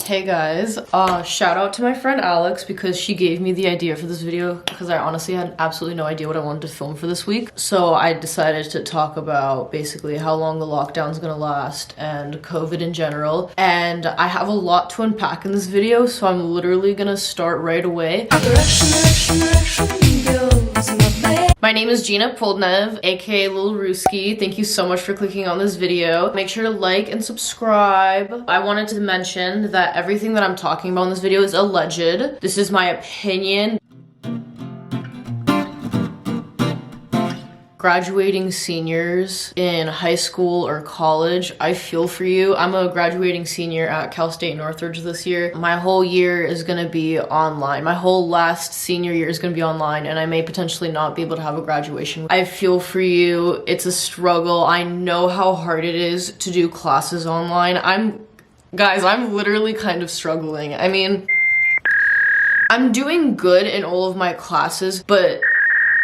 Hey guys, shout out to my friend Alex because she gave me the idea for this video because I honestly had absolutely no idea what I wanted to film for this week. So I decided to talk about basically how long the lockdown's gonna last and COVID in general. And I have a lot to unpack in this video, so I'm literally gonna start right away. My name is Gina Poldnev, aka Lil Ruski. Thank you so much for clicking on this video. Make sure to like and subscribe. I wanted to mention that everything that I'm talking about in this video is alleged. This is my opinion. Graduating seniors in high school or college, I feel for you. I'm a graduating senior at Cal State Northridge this year. My whole year is gonna be online. My whole last senior year is gonna be online, and I may potentially not be able to have a graduation. I feel for you. It's a struggle. I know how hard it is to do classes online. Guys, I'm literally kind of struggling. I mean, I'm doing good in all of my classes, but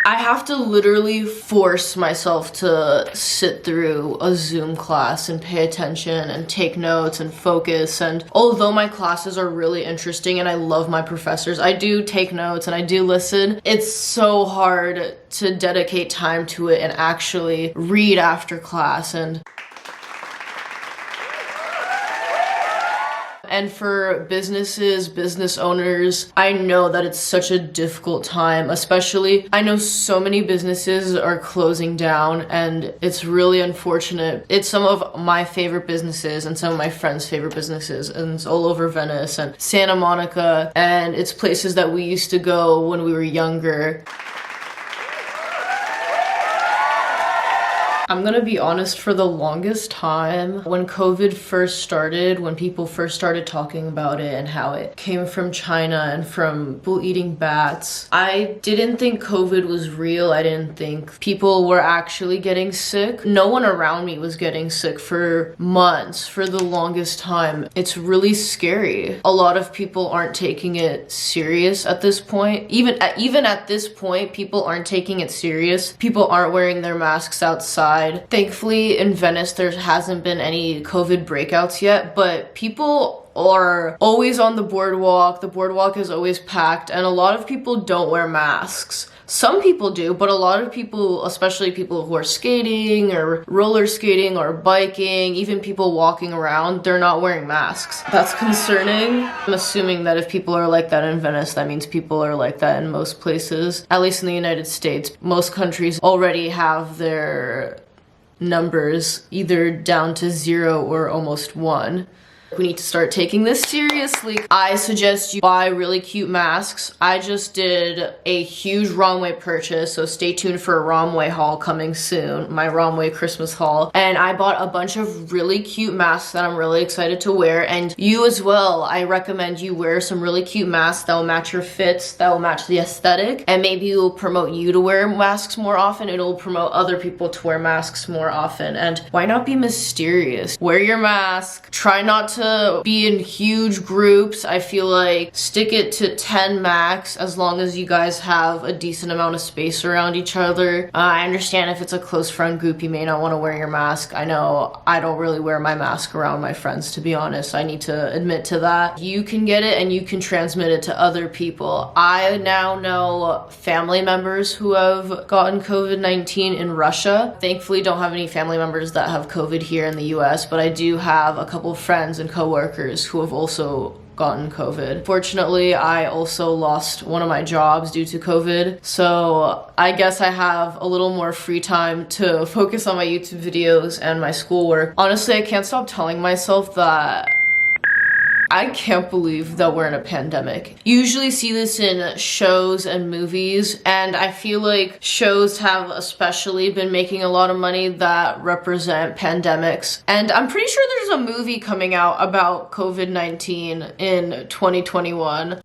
I have to literally force myself to sit through a Zoom class and pay attention and take notes and focus. And although my classes are really interesting and I love my professors, I do take notes and I do listen. It's so hard to dedicate time to it and actually read after class. And for businesses, business owners, I know that it's such a difficult time, especially I know so many businesses are closing down and it's really unfortunate. It's some of my favorite businesses and some of my friends' favorite businesses, and it's all over Venice and Santa Monica, and it's places that we used to go when we were younger. I'm gonna be honest, for the longest time, when COVID first started, when people first started talking about it and how it came from China and from people eating bats, I didn't think COVID was real. I didn't think people were actually getting sick. No one around me was getting sick for months, for the longest time. It's really scary. A lot of people aren't taking it serious at this point. Even at this point, people aren't taking it serious. People aren't wearing their masks outside. Thankfully, in Venice, there hasn't been any COVID breakouts yet, but people are always on the boardwalk. The boardwalk is always packed, and a lot of people don't wear masks. Some people do, but a lot of people, especially people who are skating or roller skating or biking, even people walking around, they're not wearing masks. That's concerning. I'm assuming that if people are like that in Venice, that means people are like that in most places, at least in the United States. Most countries already have their numbers either down to 0 or almost 1. We need to start taking this seriously. I suggest you buy really cute masks. I just did a huge Romway purchase, so stay tuned for a Romway haul coming soon, my Romway Christmas haul. And I bought a bunch of really cute masks that I'm really excited to wear, and you as well. I recommend you wear some really cute masks that will match your fits, that will match the aesthetic, and maybe it will promote you to wear masks more often. It'll promote other people to wear masks more often. And why not be mysterious? Wear your mask. Try not to be in huge groups. I feel like stick it to 10 max, as long as you guys have a decent amount of space around each other. I understand if it's a close friend group, you may not want to wear your mask. I know I don't really wear my mask around my friends, to be honest. I need to admit to that. You can get it and you can transmit it to other people. I now know family members who have gotten COVID-19 in Russia. Thankfully, don't have any family members that have COVID here in the US, but I do have a couple of friends and coworkers who have also gotten COVID. Fortunately, I also lost one of my jobs due to COVID, so I guess I have a little more free time to focus on my YouTube videos and my schoolwork. Honestly, I can't stop telling myself that I can't believe that we're in a pandemic. You usually see this in shows and movies, and I feel like shows have especially been making a lot of money that represent pandemics. And I'm pretty sure there's a movie coming out about COVID-19 in 2021.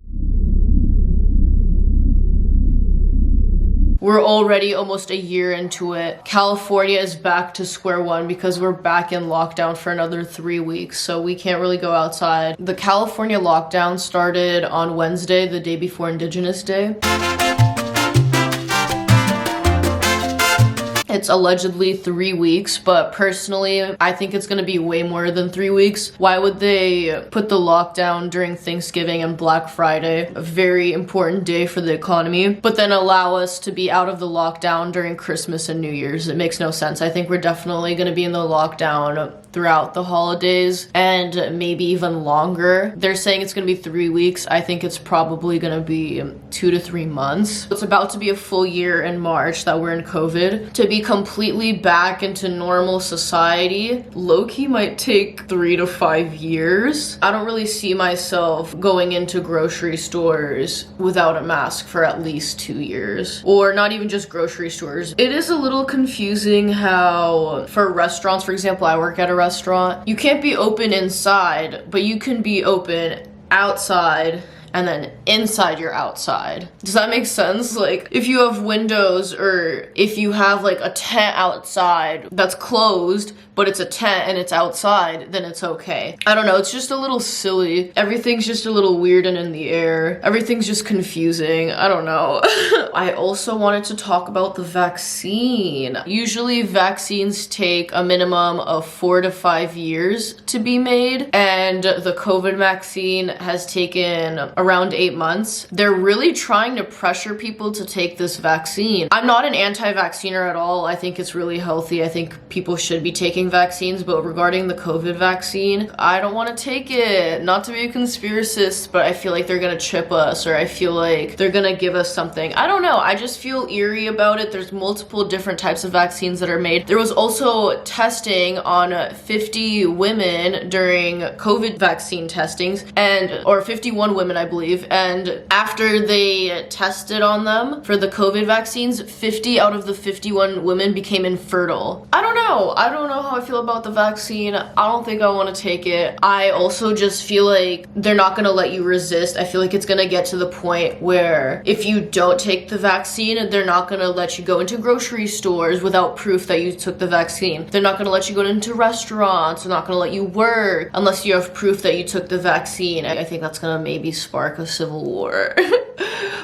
We're already almost a year into it. California is back to square one because we're back in lockdown for another 3 weeks, so we can't really go outside. The California lockdown started on Wednesday, the day before Indigenous Day. It It's allegedly 3 weeks, but personally, I think it's gonna be way more than 3 weeks. Why would they put the lockdown during Thanksgiving and Black Friday, a very important day for the economy, but then allow us to be out of the lockdown during Christmas and New Year's? It makes no sense. I think we're definitely gonna be in the lockdown throughout the holidays and maybe even longer. They're saying it's gonna be 3 weeks. I think it's probably gonna be 2 to 3 months. It's about to be a full year in March that we're in COVID. To be completely back into normal society, low-key might take 3 to 5 years. I don't really see myself going into grocery stores without a mask for at least 2 years. Or not even just grocery stores. It is a little confusing how for restaurants, for example, I work at a restaurant, you can't be open inside, but you can be open outside and then inside you're outside. Does that make sense? Like if you have windows or if you have like a tent outside that's closed, but it's a tent and it's outside, then it's okay. I don't know, it's just a little silly. Everything's just a little weird and in the air. Everything's just confusing. I don't know. I also wanted to talk about the vaccine. Usually vaccines take a minimum of 4 to 5 years to be made, and the COVID vaccine has taken around 8 months. They're really trying to pressure people to take this vaccine. I'm not an anti-vacciner at all. I think it's really healthy. I think people should be taking vaccines, but regarding the COVID vaccine, I don't want to take it. Not to be a conspiracist, but I feel like they're gonna chip us, or I feel like they're gonna give us something. I don't know. I just feel eerie about it. There's multiple different types of vaccines that are made. There was also testing on 50 women during COVID vaccine testings, or 51 women, I believe, and after they tested on them for the COVID vaccines, 50 out of the 51 women became infertile. I don't know how I feel about the vaccine. I don't think I want to take it. I also just feel like they're not going to let you resist. I feel like it's going to get to the point where if you don't take the vaccine, they're not going to let you go into grocery stores without proof that you took the vaccine. They're not going to let you go into restaurants. They're not going to let you work unless you have proof that you took the vaccine. I think that's going to maybe spark a civil war.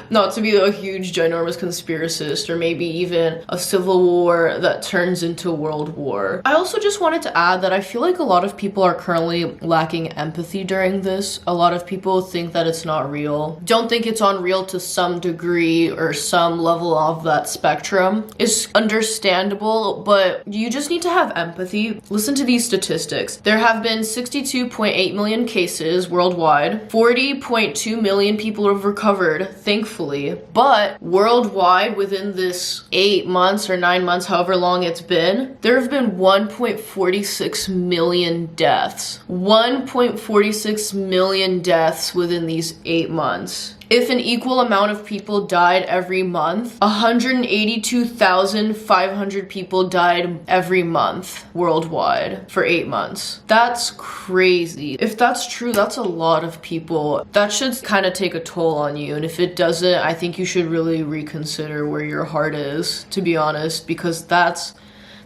Not to be a huge ginormous conspiracist, or maybe even a civil war that turns into world war. I also just wanted to add that I feel like a lot of people are currently lacking empathy during this. A lot of people think that it's not real. Don't think it's unreal to some degree or some level of that spectrum. It's understandable, but you just need to have empathy. Listen to these statistics. There have been 62.8 million cases worldwide. 40.2 million people have recovered, thankfully. But worldwide, within this 8 months or 9 months, however long it's been, there have been 1.46 million deaths. 1.46 million deaths within these 8 months. If an equal amount of people died every month, 182,500 people died every month worldwide for 8 months. That's crazy. If that's true, that's a lot of people. That should kind of take a toll on you. And if it doesn't, I think you should really reconsider where your heart is, to be honest, because that's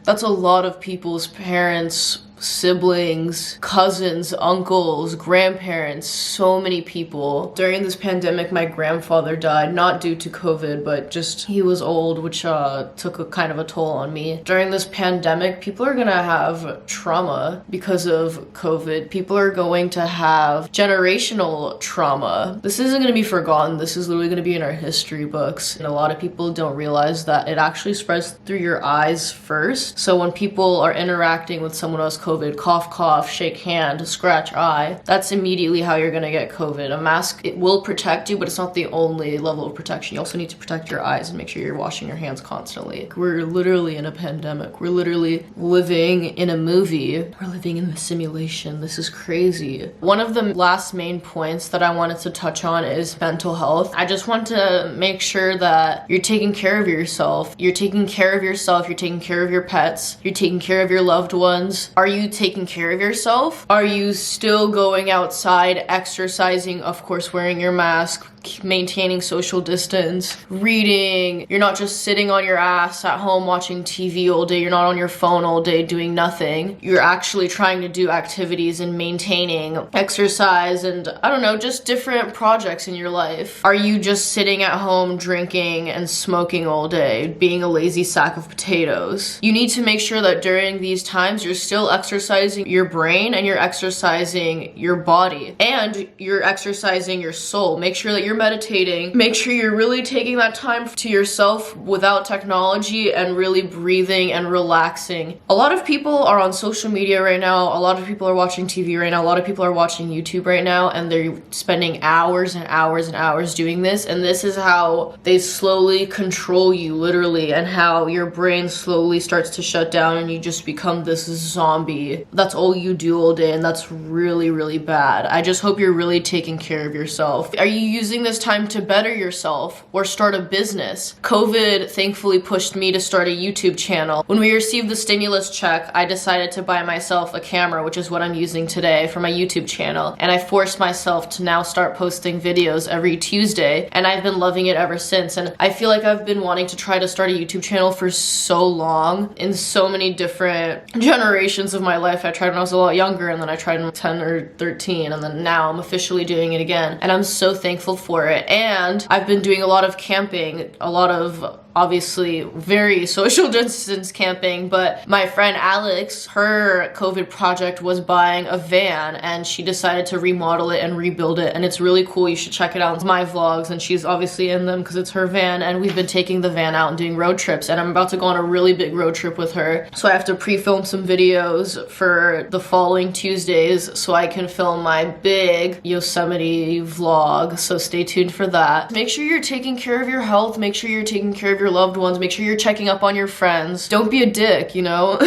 a lot of people's parents, siblings, cousins, uncles, grandparents, so many people. During this pandemic, my grandfather died, not due to COVID, but just he was old, which took a kind of a toll on me. During this pandemic, people are gonna have trauma because of COVID. People are going to have generational trauma. This isn't gonna be forgotten. This is literally gonna be in our history books. And a lot of people don't realize that it actually spreads through your eyes first. So when people are interacting with someone else COVID, cough, cough, shake hand, scratch eye, that's immediately how you're gonna get COVID. A mask, it will protect you, but it's not the only level of protection. You also need to protect your eyes and make sure you're washing your hands constantly. We're literally in a pandemic. We're literally living in a movie. We're living in the simulation. This is crazy. One of the last main points that I wanted to touch on is mental health. I just want to make sure that you're taking care of yourself. You're taking care of yourself. You're taking care of your pets. You're taking care of your loved ones. Are you taking care of yourself? Are you still going outside, exercising, of course wearing your mask, maintaining social distance, reading. You're not just sitting on your ass at home watching TV all day. You're not on your phone all day doing nothing. You're actually trying to do activities and maintaining exercise and, I don't know, just different projects in your life. Are you just sitting at home drinking and smoking all day, being a lazy sack of potatoes? You need to make sure that during these times you're still exercising your brain and you're exercising your body and you're exercising your soul. Make sure that you're meditating. Make sure you're really taking that time to yourself without technology and really breathing and relaxing. A lot of people are on social media right now. A lot of people are watching TV right now. A lot of people are watching YouTube right now, and they're spending hours and hours and hours doing this, and this is how they slowly control you, literally, and how your brain slowly starts to shut down and you just become this zombie. That's all you do all day, and that's really, really bad. I just hope you're really taking care of yourself. Are you using this time to better yourself or start a business? COVID thankfully pushed me to start a YouTube channel. When we received the stimulus check, I decided to buy myself a camera, which is what I'm using today for my YouTube channel, and I forced myself to now start posting videos every Tuesday, and I've been loving it ever since. And I feel like I've been wanting to try to start a YouTube channel for so long, in so many different generations of my life. I tried when I was a lot younger, and then I tried when I was 10 or 13, and then now I'm officially doing it again, and I'm so thankful for it. And I've been doing a lot of camping, a lot of obviously very social distance camping, but my friend Alex, her COVID project was buying a van, and she decided to remodel it and rebuild it, and it's really cool. You should check it out. It's my vlogs, and she's obviously in them because it's her van, and we've been taking the van out and doing road trips, and I'm about to go on a really big road trip with her, so I have to pre-film some videos for the following Tuesdays so I can film my big Yosemite vlog, so stay tuned for that. Make sure you're taking care of your health, make sure you're taking care of your loved ones, make sure you're checking up on your friends. Don't be a dick, you know?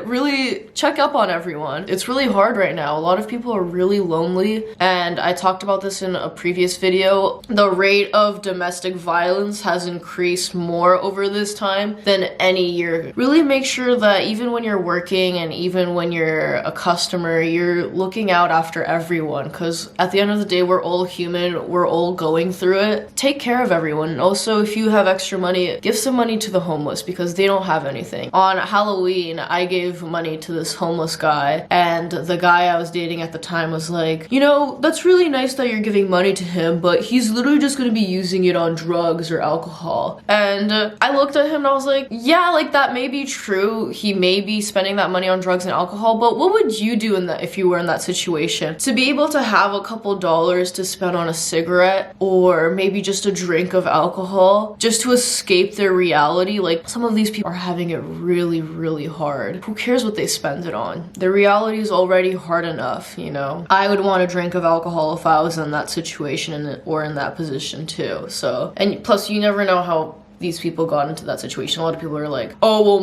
Really check up on everyone. It's really hard right now. A lot of people are really lonely, and I talked about this in a previous video. The rate of domestic violence has increased more over this time than any year. Really make sure that even when you're working and even when you're a customer, you're looking out after everyone, because at the end of the day, we're all human, we're all going through it. Take care of everyone. And also, if you have extra money, give some money to the homeless because they don't have anything. On Halloween, I gave money to this homeless guy, and the guy I was dating at the time was like, you know, that's really nice that you're giving money to him, but he's literally just gonna be using it on drugs or alcohol. And I looked at him and I was like, yeah, like that may be true. He may be spending that money on drugs and alcohol, but what would you do in that if you were in that situation? To be able to have a couple dollars to spend on a cigarette or maybe just a drink of alcohol just to escape their reality. Like, some of these people are having it really, really hard. Who cares what they spend it on? Their reality is already hard enough, you know? I would want a drink of alcohol if I was in that situation or in that position too. So, and plus you never know how these people got into that situation. A lot of people are like, oh, well,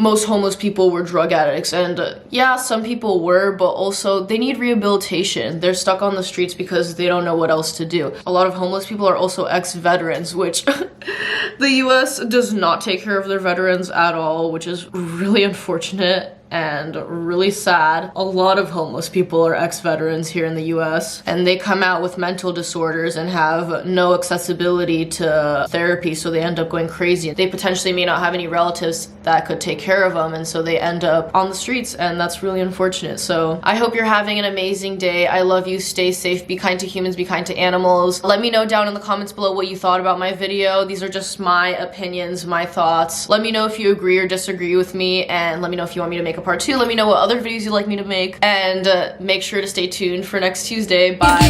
most homeless people were drug addicts, and yeah, some people were, but also they need rehabilitation. They're stuck on the streets because they don't know what else to do. A lot of homeless people are also ex-veterans, which the US does not take care of their veterans at all, which is really unfortunate and really sad. A lot of homeless people are ex-veterans here in the US, and they come out with mental disorders and have no accessibility to therapy, so they end up going crazy. They potentially may not have any relatives that could take care of them, and so they end up on the streets, and that's really unfortunate. So I hope you're having an amazing day. I love you. Stay safe. Be kind to humans. Be kind to animals. Let me know down in the comments below what you thought about my video. These are just my opinions, my thoughts. Let me know if you agree or disagree with me, and let me know if you want me to make a part 2. Let me know what other videos you'd like me to make, and make sure to stay tuned for next Tuesday. Bye.